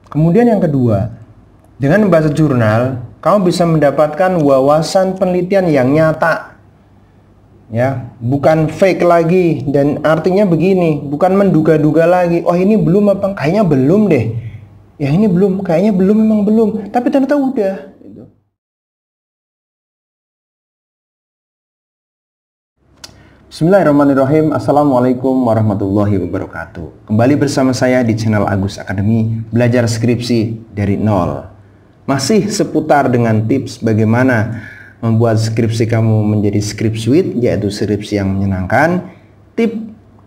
Kemudian yang kedua, dengan membaca jurnal, kamu bisa mendapatkan wawasan penelitian yang nyata. Ya, bukan fake lagi, dan artinya begini, bukan menduga-duga lagi. Oh, ini belum apa? Kayaknya belum deh. Ya, ini belum, kayaknya belum, memang belum. Tapi ternyata udah. Bismillahirrahmanirrahim. Assalamualaikum warahmatullahi wabarakatuh. Kembali bersama saya di channel Agus Academy, belajar skripsi dari nol. Masih seputar dengan tips bagaimana membuat skripsi kamu menjadi skripsuit, yaitu skripsi yang menyenangkan. Tip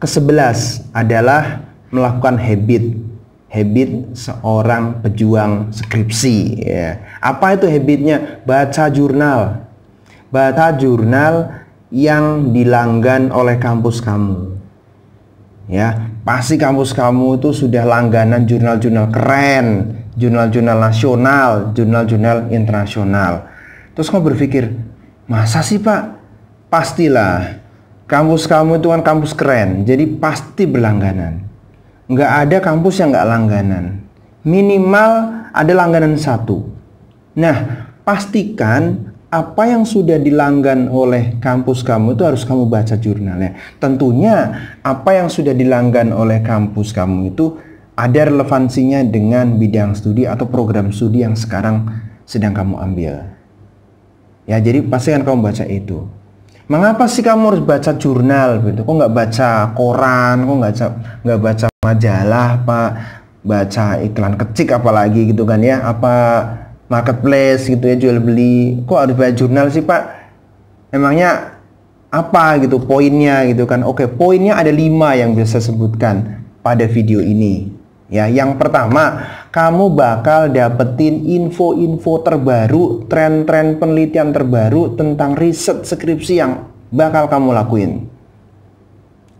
ke-11 adalah melakukan habit seorang pejuang skripsi, ya. Apa itu habitnya? Baca jurnal yang dilanggan oleh kampus kamu, ya. Pasti kampus kamu itu sudah langganan jurnal-jurnal keren, jurnal-jurnal nasional, jurnal-jurnal internasional. Terus kamu berpikir, masa sih Pak? Pastilah, kampus kamu itu kan kampus keren, jadi pasti berlangganan. Nggak ada kampus yang nggak langganan. Minimal ada langganan satu. Nah, pastikan apa yang sudah dilanggan oleh kampus kamu itu harus kamu baca jurnalnya. Tentunya apa yang sudah dilanggan oleh kampus kamu itu ada relevansinya dengan bidang studi atau program studi yang sekarang sedang kamu ambil. Ya, jadi pastikan kamu baca itu. Mengapa sih kamu harus baca jurnal gitu? Kok nggak baca koran? Kok nggak baca majalah, Pak? Baca iklan kecik apalagi gitu kan ya? Apa marketplace gitu ya, jual beli? Kok harus baca jurnal sih Pak? Emangnya apa gitu poinnya gitu kan? Oke, poinnya ada 5 yang bisa sebutkan pada video ini. Ya, yang pertama, kamu bakal dapetin info-info terbaru, tren-tren penelitian terbaru tentang riset skripsi yang bakal kamu lakuin.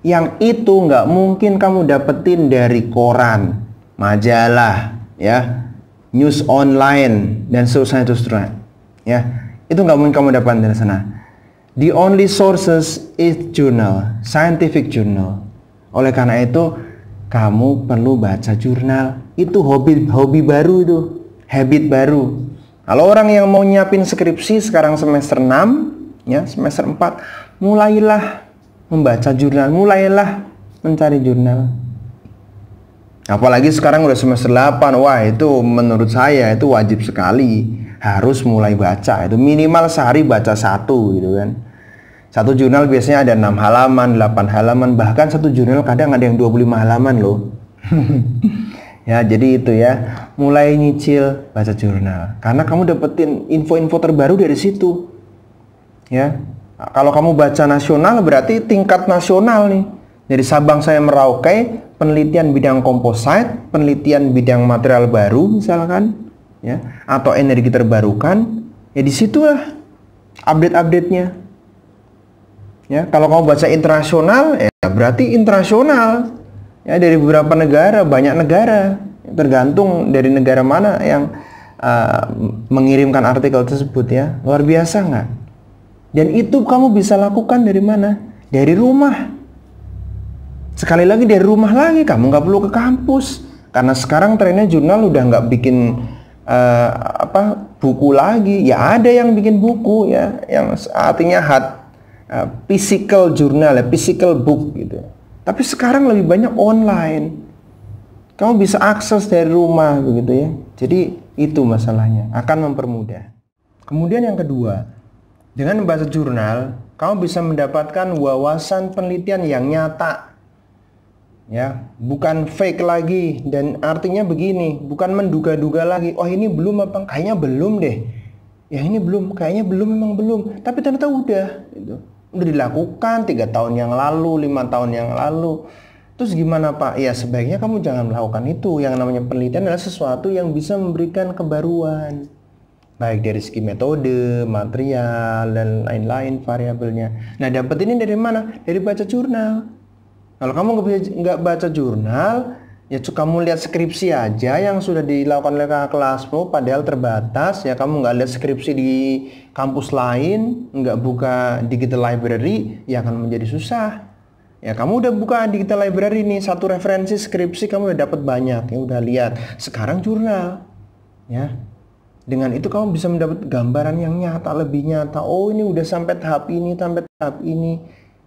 Yang itu nggak mungkin kamu dapetin dari koran, majalah, ya, news online, dan seterusnya. Ya, itu nggak mungkin kamu dapatkan dari sana. The only sources is journal, scientific journal. Oleh karena itu, kamu perlu baca jurnal. Itu hobi baru itu, habit baru. Kalau orang yang mau nyiapin skripsi sekarang semester 6, ya, semester 4, mulailah membaca jurnal, mulailah mencari jurnal. Apalagi sekarang udah semester 8, wah itu menurut saya itu wajib sekali, harus mulai baca. Itu minimal sehari baca 1 gitu kan. Satu jurnal biasanya ada 6 halaman, 8 halaman, bahkan satu jurnal kadang ada yang 25 halaman loh. Ya, jadi itu ya, mulai nyicil baca jurnal. Karena kamu dapetin info-info terbaru dari situ. Ya. Kalau kamu baca nasional berarti tingkat nasional nih. Dari Sabang sampai Merauke, penelitian bidang komposit, penelitian bidang material baru misalkan, ya, atau energi terbarukan, ya disitulah update-update-nya. Ya, kalau kamu baca internasional, ya berarti internasional. Ya, dari beberapa negara, banyak negara. Tergantung dari negara mana yang mengirimkan artikel tersebut ya. Luar biasa nggak? Dan itu kamu bisa lakukan dari mana? Dari rumah. Sekali lagi dari rumah lagi, kamu nggak perlu ke kampus. Karena sekarang trennya jurnal udah nggak bikin buku lagi. Ya ada yang bikin buku ya, yang artinya physical journal ya, physical book gitu. Tapi sekarang lebih banyak online. Kamu bisa akses dari rumah begitu ya. Jadi itu masalahnya, akan mempermudah. Kemudian yang kedua, dengan membaca jurnal, kamu bisa mendapatkan wawasan penelitian yang nyata. Ya, bukan fake lagi, dan artinya begini, bukan menduga-duga lagi. Oh, ini belum apa? Kayaknya belum deh. Ya, ini belum, kayaknya belum, memang belum. Tapi ternyata udah gitu. Udah dilakukan 3 tahun yang lalu, 5 tahun yang lalu. Terus gimana Pak? Ya sebaiknya kamu jangan melakukan itu. Yang namanya penelitian adalah sesuatu yang bisa memberikan kebaruan, baik dari segi metode, material, dan lain-lain variabelnya. Nah, dapat ini dari mana? Dari baca jurnal. Kalau kamu nggak baca jurnal, ya kamu lihat skripsi aja yang sudah dilakukan oleh kakak kelasmu, padahal terbatas. Ya, kamu nggak lihat skripsi di kampus lain, nggak buka digital library, ya akan menjadi susah. Ya, kamu udah buka digital library nih, satu referensi skripsi kamu udah dapat banyak, ya udah lihat. Sekarang jurnal. Ya. Dengan itu kamu bisa mendapat gambaran yang nyata, lebih nyata. Oh, ini udah sampai tahap ini, sampai tahap ini.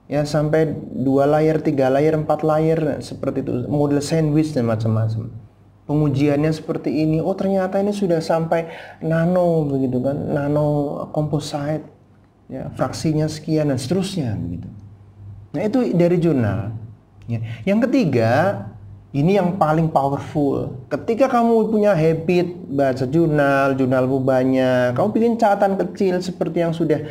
Ya, sampai 2 layer, 3 layer, 4 layer, seperti itu. Model sandwich dan macam-macam. Pengujiannya seperti ini. Oh, ternyata ini sudah sampai nano begitu kan, nano composite. Ya, fraksinya sekian dan seterusnya begitu. Nah, itu dari jurnal. Ya. Yang ketiga, ini yang paling powerful. Ketika kamu punya habit baca jurnal, jurnalmu banyak, kamu bikin catatan kecil seperti yang sudah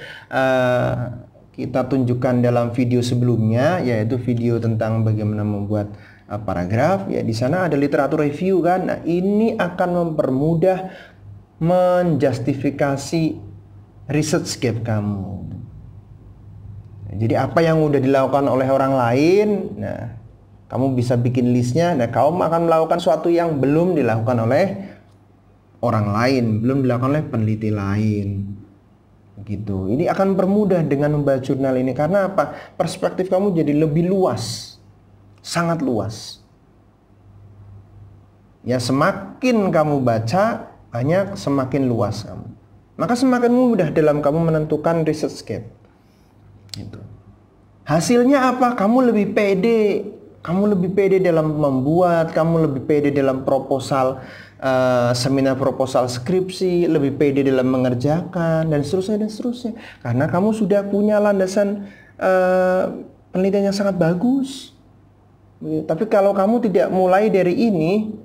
kita tunjukkan dalam video sebelumnya, yaitu video tentang bagaimana membuat paragraf. Ya, di sana ada literatur review kan. Nah, ini akan mempermudah menjustifikasi research gap kamu. Jadi apa yang udah dilakukan oleh orang lain, nah kamu bisa bikin listnya. Nah, kamu akan melakukan sesuatu yang belum dilakukan oleh orang lain, belum dilakukan oleh peneliti lain. Gitu. Ini akan mempermudah dengan membaca jurnal ini. Karena apa? Perspektif kamu jadi lebih luas, sangat luas. Ya, semakin kamu baca banyak, semakin luas kamu. Maka semakin mudah dalam kamu menentukan research gap. Gitu. Hasilnya apa? Kamu lebih pede. Kamu lebih pede dalam membuat, kamu lebih pede dalam proposal, seminar proposal skripsi, lebih pede dalam mengerjakan, dan seterusnya dan seterusnya. Karena kamu sudah punya landasan penelitian yang sangat bagus. Tapi kalau kamu tidak mulai dari ini,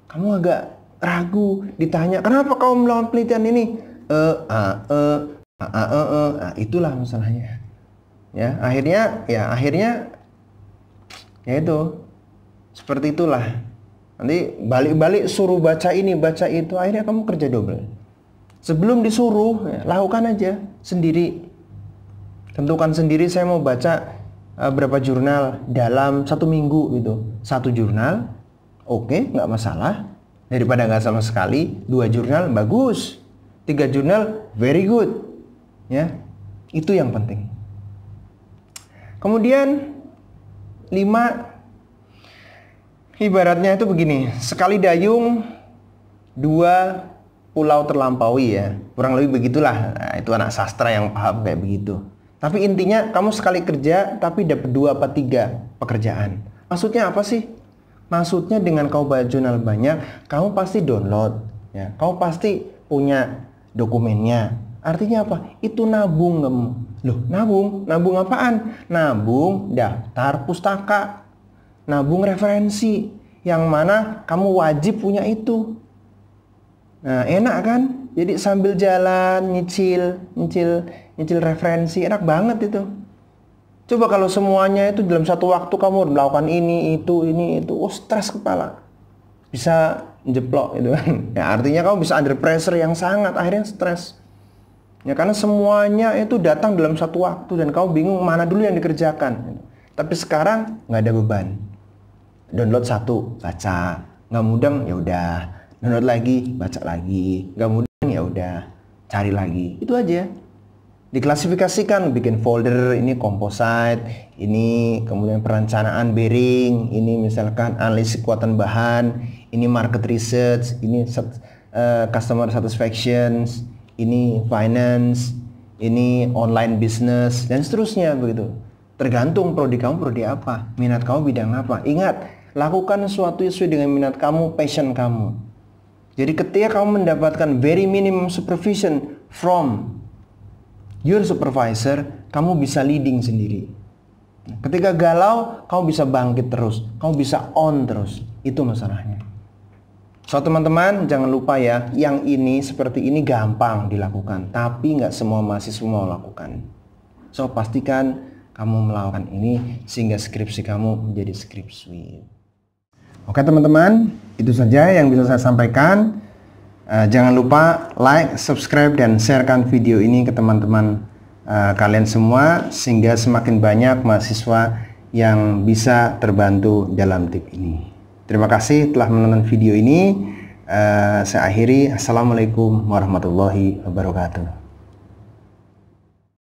kamu agak ragu. Ditanya, kenapa kamu melakukan penelitian ini? Itulah masalahnya. Ya, akhirnya ya itu seperti itulah. Nanti balik-balik suruh baca ini, baca itu, akhirnya kamu kerja double. Sebelum disuruh, ya, lakukan aja sendiri. Tentukan sendiri, saya mau baca berapa jurnal dalam 1 minggu gitu. 1 jurnal, oke, nggak masalah. Daripada nggak sama sekali. 2 jurnal, bagus. 3 jurnal, very good. Ya, itu yang penting. Kemudian 5, ibaratnya itu begini, sekali dayung 2 pulau terlampaui ya. Kurang lebih begitulah. Nah, itu anak sastra yang paham kayak begitu. Tapi intinya kamu sekali kerja tapi dapat 2 atau 3 pekerjaan. Maksudnya apa sih? Maksudnya dengan kamu baca jurnal banyak, kamu pasti download ya. Kamu pasti punya dokumennya. Artinya apa? Itu nabung kamu. Loh, nabung apaan? Nabung daftar pustaka, nabung referensi, yang mana kamu wajib punya itu. Nah, enak kan? Jadi sambil jalan nyicil referensi, enak banget itu. Coba kalau semuanya itu dalam satu waktu kamu melakukan ini itu, oh stres kepala, bisa jeplok itu kan. Ya, artinya kamu bisa under pressure yang sangat, akhirnya stres. Ya, karena semuanya itu datang dalam satu waktu dan kamu bingung mana dulu yang dikerjakan. Tapi sekarang nggak ada beban. Download 1, baca. Nggak mudeng, ya udah. Download lagi, baca lagi. Nggak mudeng, ya udah. Cari lagi. Itu aja. Diklasifikasikan, bikin folder, ini composite, ini kemudian perencanaan bearing, ini misalkan analisis kekuatan bahan, ini market research, ini customer satisfaction, ini finance, ini online business, dan seterusnya begitu. Tergantung prodi kamu prodi apa, minat kamu bidang apa. Ingat, lakukan sesuatu sesuai dengan minat kamu, passion kamu. Jadi ketika kamu mendapatkan very minimum supervision from your supervisor, kamu bisa leading sendiri. Ketika galau, kamu bisa bangkit terus, kamu bisa on terus. Itu masalahnya. So teman-teman, jangan lupa ya, yang ini seperti ini gampang dilakukan, tapi nggak semua mahasiswa mau lakukan. So pastikan kamu melakukan ini sehingga skripsi kamu menjadi skripsi. Oke teman-teman, itu saja yang bisa saya sampaikan. Jangan lupa like, subscribe, dan sharekan video ini ke teman-teman kalian semua sehingga semakin banyak mahasiswa yang bisa terbantu dalam tip ini. Terima kasih telah menonton video ini. Saya akhiri. Assalamualaikum warahmatullahi wabarakatuh.